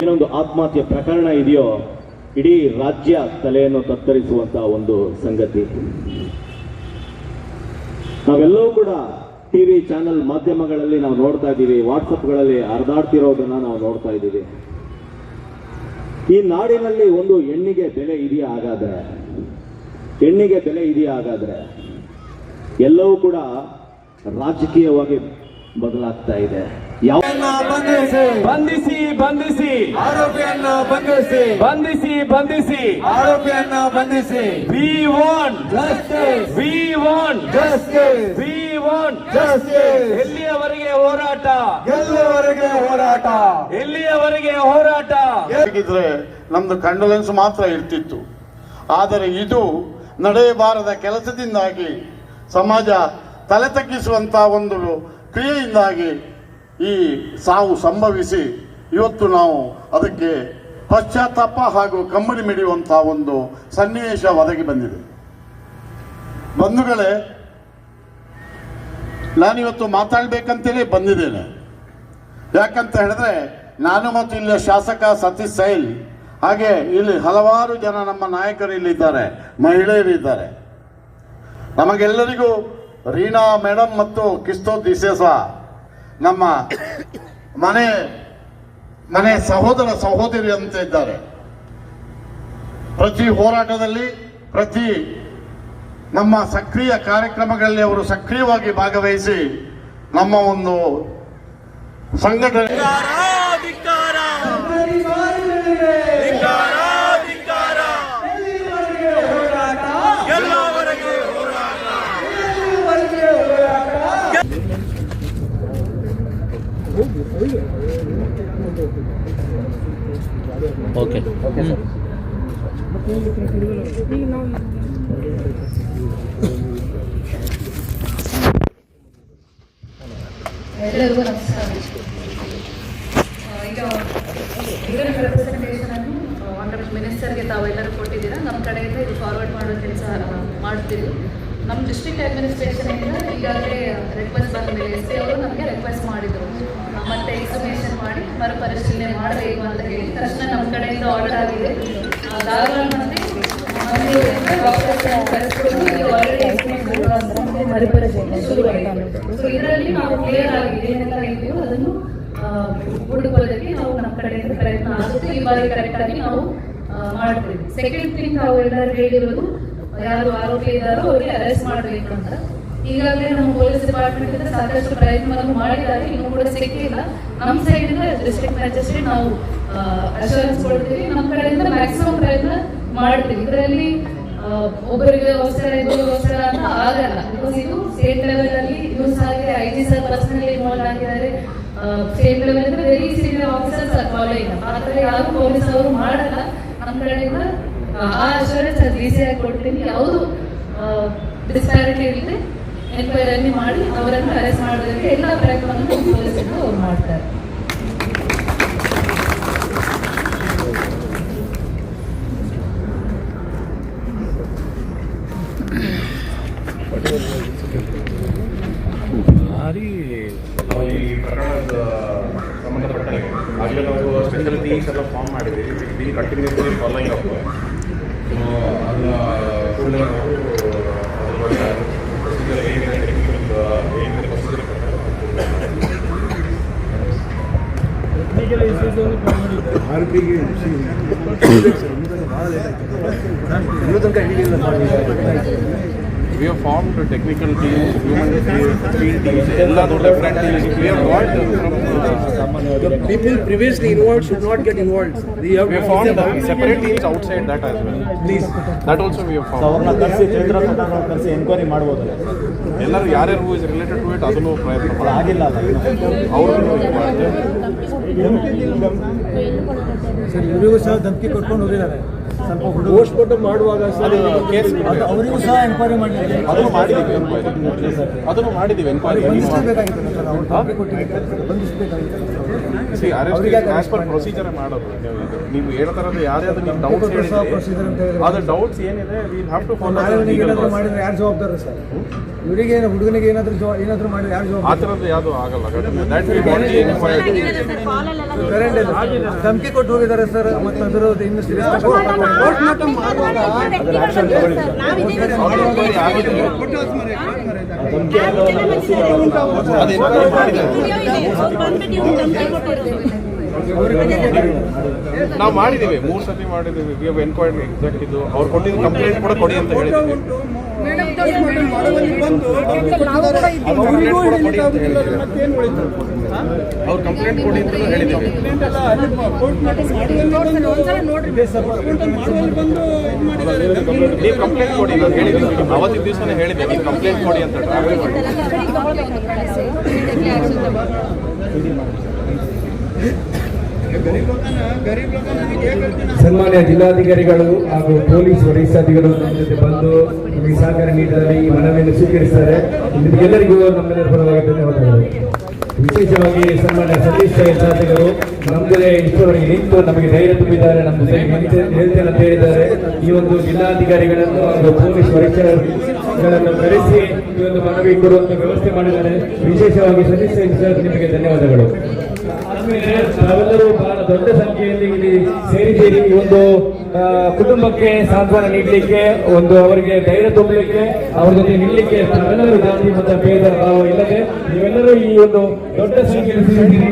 ಏನೊಂದು ಆತ್ಮಹತ್ಯೆ ಪ್ರಕರಣ ಇದೆಯೋ ಇಡೀ ರಾಜ್ಯ ತಲೆಯನ್ನು ತತ್ತರಿಸುವಂತಹ ಒಂದು ಸಂಗತಿ. ನಾವೆಲ್ಲವೂ ಕೂಡ ಟಿವಿ ಚಾನೆಲ್ ಮಾಧ್ಯಮಗಳಲ್ಲಿ ನಾವು ನೋಡ್ತಾ ಇದ್ದೀವಿ, ವಾಟ್ಸಪ್ಗಳಲ್ಲಿ ಹರಿದಾಡ್ತಿರೋದನ್ನ ನಾವು ನೋಡ್ತಾ ಇದ್ದೀವಿ. ಈ ನಾಡಿನಲ್ಲಿ ಒಂದು ಹೆಣ್ಣಿಗೆ ಬೆಲೆ ಇದೆಯಾ ಹಾಗಾದ್ರೆ? ಹೆಣ್ಣಿಗೆ ಬೆಲೆ ಇದೆಯಾ ಹಾಗಾದ್ರೆ? ಎಲ್ಲವೂ ಕೂಡ ರಾಜಕೀಯವಾಗಿ ಬದಲಾಗ್ತಾ ಇದೆ. ಬಂಧಿಸಿ ಬಂಧಿಸಿ ಆರೋಪಿಯನ್ನ ಬಂಧಿಸಿ ಬಂಧಿಸಿ ಬಂಧಿಸಿ ಆರೋಪಿಯನ್ನ ಬಂಧಿಸಿ. We want justice, we want justice, we want justice. ಎಲ್ಲಿಯವರೆಗೆ ಹೋರಾಟ? ಗೆಲ್ಲುವವರೆಗೆ ಹೋರಾಟ. ಎಲ್ಲಿಯವರೆಗೆ ಹೋರಾಟ? ಹೇಗಿದ್ರೆ ನಮ್ದು ಕಂಡೋಲೆನ್ಸ್ ಮಾತ್ರ ಇರ್ತಿತ್ತು. ಆದರೆ ಇದು ನಡೆಯಬಾರದ ಕೆಲಸದಿಂದಾಗಿ, ಸಮಾಜ ತಲೆ ತಗ್ಗಿಸುವಂತ ಒಂದು ಕ್ರಿಯೆಯಿಂದಾಗಿ ಈ ಸಾವು ಸಂಭವಿಸಿ ಇವತ್ತು ನಾವು ಅದಕ್ಕೆ ಪಶ್ಚಾತ್ತಾಪ ಹಾಗೂ ಕಮ್ಮಡಿ ಮಿಡಿಯುವಂತಹ ಒಂದು ಸನ್ನಿವೇಶ ಒದಗಿ ಬಂದಿದೆ. ಬಂಧುಗಳೇ, ನಾನಿವತ್ತು ಮಾತಾಡಬೇಕಂತೇಳಿ ಬಂದಿದ್ದೇನೆ. ಯಾಕಂತ ಹೇಳಿದ್ರೆ ನಾನು ಮತ್ತು ಇಲ್ಲಿಯ ಶಾಸಕ ಸತೀಶ್ ಸೈಲ್, ಹಾಗೆ ಇಲ್ಲಿ ಹಲವಾರು ಜನ ನಮ್ಮ ನಾಯಕರು ಇಲ್ಲಿದ್ದಾರೆ, ಮಹಿಳೆಯರಿದ್ದಾರೆ. ನಮಗೆಲ್ಲರಿಗೂ ರೀನಾ ಮೇಡಮ್ ಮತ್ತು ಕಿಸ್ತೋ ದಿಸೇಸ ನಮ್ಮ ಮನೆ ಸಹೋದರ ಸಹೋದರಿ ಅಂತ ಇದ್ದಾರೆ. ಪ್ರತಿ ಹೋರಾಟದಲ್ಲಿ, ಪ್ರತಿ ನಮ್ಮ ಸಕ್ರಿಯ ಕಾರ್ಯಕ್ರಮಗಳಲ್ಲಿ ಅವರು ಸಕ್ರಿಯವಾಗಿ ಭಾಗವಹಿಸಿ ನಮ್ಮ ಒಂದು ಸಂಘಟನೆ ಓಕೆ ಎಲ್ಲರಿಗೂ ನಮಸ್ಕಾರ. ಈಗ ಇದರ ರೆಪ್ರೆಸೆಂಟೇಷನ್ ಅನ್ನು ಆನರಬಲ್ ಮಿನಿಸ್ಟರ್ಗೆ ತಾವೆಲ್ಲರೂ ಕೊಟ್ಟಿದ್ದೀರಾ. ನಮ್ಮ ಕಡೆಯಿಂದ ಇದು ಫಾರ್ವರ್ಡ್ ಮಾಡೋ ಕೆಲಸ ಮಾಡ್ತೀವಿ. ನಮ್ಮ ಡಿಸ್ಟ್ರಿಕ್ಟ್ ಅಡ್ಮಿನಿಸ್ಟ್ರೇಷನಿಂದ ಈಗಾಗಲೇ ರಿಕ್ವೆಸ್ಟ್ ಬಂದ ಮೇಲೆ ಎಸ್ ಪಿ ಅವರು ನಮಗೆ ರಿಕ್ವೆಸ್ಟ್ ಮಾಡಿದರು, ಮತ್ತೆ ಎಕ್ಸಿಬಿಷನ್ ಮಾಡಿ ಮರುಪರಿಶೀಲನೆ ಮಾಡಬೇಕು ಅಂತ ಹೇಳಿ. ತಕ್ಷಣ ನಮ್ಮ ಕಡೆಯಿಂದ ಆರ್ಡರ್ ಆಗಿದೆ. ಧಾರವಾಡ ಮತ್ತು ಮರುಪರಿಶೀಲನೆ ಶುರುವಾಗಿದೆ. ಸೊ ಇದರಲ್ಲಿ ನಾವು ಕ್ಲಿಯರ್ ಆಗಿ ಏನೆಲ್ಲ ಇದೆಯೋ ಅದನ್ನು ಹುಡುಕೋದಕ್ಕೆ ನಾವು ನಮ್ಮ ಕಡೆಯಿಂದ ಪ್ರಯತ್ನ ಆಗುತ್ತೆ. ಈ ಬಾರಿ ಕರೆಕ್ಟ್ ಆಗಿ ನಾವು ಮಾಡ್ತೀವಿ. ಸೆಕೆಂಡ್ ಥಿಂಗ್ ನಾವು ಎಲ್ಲರೂ ಹೇಳಿರೋದು, ಯಾರು ಆರೋಪಿ ಇದ್ದಾರೋ ಅವರಿಗೆ ಅರೆಸ್ಟ್ ಮಾಡಬೇಕು ಅಂತ. ಈಗಾಗಲೇ ನಮ್ಮ ಪೊಲೀಸ್ ಡಿಪಾರ್ಟ್ಮೆಂಟ್ ಇಂದ ಸಾಕಷ್ಟು ಪ್ರಯತ್ನವನ್ನು ಮಾಡಿದ್ದಾರೆ, ಇನ್ನೂ ಕೂಡ ಸಿಕ್ಕಿಲ್ಲ. ನಮ್ಮ ಸೈಡ್ ಇಂದ ಡಿಸ್ಟ್ರಿಕ್ಟ್ ಮ್ಯಾಜಿಸ್ಟ್ರೇಟ್ ನಾವು ಅಶ್ಯೂರೆನ್ಸ್ ಕೊಡ್ತೀವಿ. ನಮ್ಮ ಕಡೆಯಿಂದ ಮ್ಯಾಕ್ಸಿಮಮ್ ಪ್ರಯತ್ನ ಮಾಡ್ತೀವಿ. ಇದರಲ್ಲಿ ಒಬ್ಬರಿಗೆ ಅವಸರ ಇಬ್ಬರಿಗೋಸ್ಕರ ಅಂತ ಆಗಲ್ಲ. ಬಿಕಾಸ್ ಇದು ಸ್ಟೇಟ್ ಲೆವೆಲ್ ಅಲ್ಲಿ ಯೂಸ್ ಆಗಿದೆ. ಐಜಿ ಸರ್ ಪರ್ಸನಲಿ ಇನ್ವಾಲ್ವ್ ಆಗಿದ್ದಾರೆ. ಸ್ಟೇಟ್ ಲೆವೆಲ್ ಅಂದ್ರೆ ವೆರಿ ಸೀನಿಯರ್ ಆಫೀಸರ್ಸ್ ಫಾಲೋಯಿಂಗ್. ಆ ಥರ ಯಾರು ಪೊಲೀಸ್ ಅವರು ಮಾಡಲ್ಲ. ನಮ್ಮ ಕಡೆಯಿಂದ ಆ ಅಶ್ಯೂರೆನ್ಸ್ ಅದು ಈಸಿಯಾಗಿ ಕೊಡ್ತೀನಿ. ಯಾವುದು ಡಿಸ್ಪ್ಯಾರಿಟಿ ಇಲ್ಲದೆ ಎನ್ಕ್ವೈರಿ ಮಾಡಿ ಅವರನ್ನು ಅರೆಸ್ಟ್ ಮಾಡೋದಕ್ಕೆ ಎಲ್ಲ ಪ್ರಯತ್ನವನ್ನು ಪೊಲೀಸರು ಅವ್ರು ಮಾಡ್ತಾರೆ. ಈ ಪ್ರಕರಣದ ಸಂಬಂಧಪಟ್ಟ ಆಗಲೇ ನಾವು ಸ್ಪೆಷಲ್ ಟೀಮ್ಸ್ ಎಲ್ಲ ಫಾರ್ಮ್ ಮಾಡಿದ್ದೀವಿ. Continuously following up. ಅದನ್ನ ಕೂಡಲೇ ನಾವು ಅದ್ರ ಬಗ್ಗೆ ಪ್ರೊಸೀಜರ್ ಏನಿದೆ, ಏನಿದೆ procedure we have formed technical teams, human field teams, all different teams. We have got from the people previously involved should not get involved. we have formed separate teams outside that as well. Please, that also we have formed. ಅವ್ರನ್ನ ಕರೆಸಿ ಚೈತ್ರ ಕರೆಸಿ enquiry ಮಾಡ್ಬೋದಲ್ಲ? ಎಲ್ಲರೂ ಯಾರ್ಯಾರು is related to it ಅದನ್ನು ಪ್ರಯತ್ನ ಆಗಿಲ್ಲ ಅವರು ಸರ್ ಇವರಿಗೂ ಸಹ ಧಮಕಿ ಕೊಟ್ಕೊಂಡು ಹೋಗಿದ್ದಾರೆ. ಪೋಸ್ಟ್ ಮಾರ್ಟಮ್ ಮಾಡುವಾಗ ಅದು ಕೇಸ್ ಅವರಿಗೂ ಸಹ ಎಂಕ್ವೈರಿ ಮಾಡಲಿಲ್ಲ. ಅದನ್ನು ಮಾಡಿದ್ದೀವಿ ಎನ್ಕ್ವೈರಿ, ಅದನ್ನು ಮಾಡಿದ್ದೀವಿ enquiry. C arrest as per procedure ಮಾಡೋದು. ನೀವು ಹೇಳ್ತಾರದು ಯಾರ್ಯಾರು ನೀವು ಡೌಟ್ಸ್ ಹೇಳಿದ್ರೆ ಅದು ಡೌಟ್ಸ್ ಏನಿದೆ ವಿ ಹ್ಯಾವ್ ಟು ಫಾಲೋ. ಏನಾದರೂ ಮಾಡಿದ್ರೆ ಯಾರು ಜವಾಬ್ದಾರ ಸರ್? ಇವರಿಗೆ ಹುಡುಗನಿಗೆ ಏನಾದರೂ ಮಾಡಿದ್ರೆ ಯಾರು ಆ ಜವಾಬ್ದಾರ? ಥರದ್ದು ಯಾವುದು ಆಗಲ್ಲ. That we want to enquiry. Current ಧಮಕಿ ಕೊಟ್ಟು ಹೋಗಿದ್ದಾರೆ ಸರ್. ಮತ್ತು ಅದರ ಇನ್ವೆಸ್ಟಿಗೇಷನ್ ನಾವು ಮಾಡಿದ್ದೀವಿ, 3 ಸತಿ ಮಾಡಿದ್ದೀವಿ. ವಿ ಹ್ಯಾವ್ ಎನ್ಕ್ವೈರಿ ಎಕ್ಸಾಕ್ಟ್ ಇದು ಅವ್ರು ಕೊಟ್ಟಿದ್ದು ಕಂಪ್ಲೇಂಟ್ ಕೂಡ ಕೊಡಿ ಅಂತ ಹೇಳಿದ್ದೀವಿ. ಅವ್ರು ಕಂಪ್ಲೇಂಟ್ ಕೊಡಿ ಅಂತ ಹೇಳಿದ್ದೀವಿ. ನೀವು ಕಂಪ್ಲೇಂಟ್ ಕೊಡಿ ನಾನು ಹೇಳಿದ್ದೀವಿ. ಅವತ್ತಿನ ದಿವಸನೇ ಹೇಳಿದ್ದೆ ನೀವು ಕಂಪ್ಲೇಂಟ್ ಕೊಡಿ ಅಂತ. ಟ್ರಾವೆಲ್ ಮಾಡಿ ಸನ್ಮಾನ್ಯ ಜಿಲ್ಲಾಧಿಕಾರಿಗಳು ಹಾಗೂ ಪೊಲೀಸ್ ವರಿಷ್ಠಾಧಿಕಾರಿಗಳು ನಮ್ಮ ಜೊತೆ ಬಂದು ನಮಗೆ ಸಹಕಾರ ನೀಡಿದರೆ ಈ ಮನವಿಯನ್ನು ಸ್ವೀಕರಿಸಿದ್ದಾರೆ. ಎಲ್ಲರಿಗೂ ನಮ್ಮೆಲ್ಲರ ಪರವಾಗಿ ಧನ್ಯವಾದಗಳು. ವಿಶೇಷವಾಗಿ ಸನ್ಮಾನ್ಯ ಸತೀಶ್ ಶಾಸಕರು ನಮ್ಮ ಜೊತೆ ಇಷ್ಟರವರೆಗೆ ನಿಂತು ನಮಗೆ ಧೈರ್ಯ ತುಂಬಿದ್ದಾರೆ, ನಮ್ಮ ಜೊತೆ ಹೇಳ್ತೇನೆ ಅಂತ ಹೇಳಿದ್ದಾರೆ. ಈ ಒಂದು ಜಿಲ್ಲಾಧಿಕಾರಿಗಳನ್ನು ಹಾಗೂ ಪೊಲೀಸ್ ವರಿಷ್ಠಗಳನ್ನು ಕರೆಸಿ ಈ ಒಂದು ಮನವಿ ಕೊಡುವಂತ ವ್ಯವಸ್ಥೆ ಮಾಡಿದ್ದಾರೆ. ವಿಶೇಷವಾಗಿ ಸತೀಶ್ ಶಾಸಕರು ನಿಮಗೆ ಧನ್ಯವಾದಗಳು. ನಾವೆಲ್ಲರೂ ಬಹಳ ದೊಡ್ಡ ಸಂಖ್ಯೆಯಲ್ಲಿ ಇಲ್ಲಿ ಸೇರಿದ್ದೀರಿ. ಈ ಒಂದು ಕುಟುಂಬಕ್ಕೆ ಸಾಂತ್ವನ ನೀಡಲಿಕ್ಕೆ, ಒಂದು ಅವರಿಗೆ ಧೈರ್ಯ ತುಂಬಲಿಕ್ಕೆ, ಅವರ ಜೊತೆ ನಿಲ್ಲಲಿಕ್ಕೆ ನಾವೆಲ್ಲರೂ ಜಾತಿ ಮತ್ತು ಭೇದ ಭಾವ ಇಲ್ಲದೆ ನೀವೆಲ್ಲರೂ ಈ ಒಂದು ದೊಡ್ಡ ಸಂಖ್ಯೆಯಲ್ಲಿ ಸೇರಿದ್ದೀರಿ.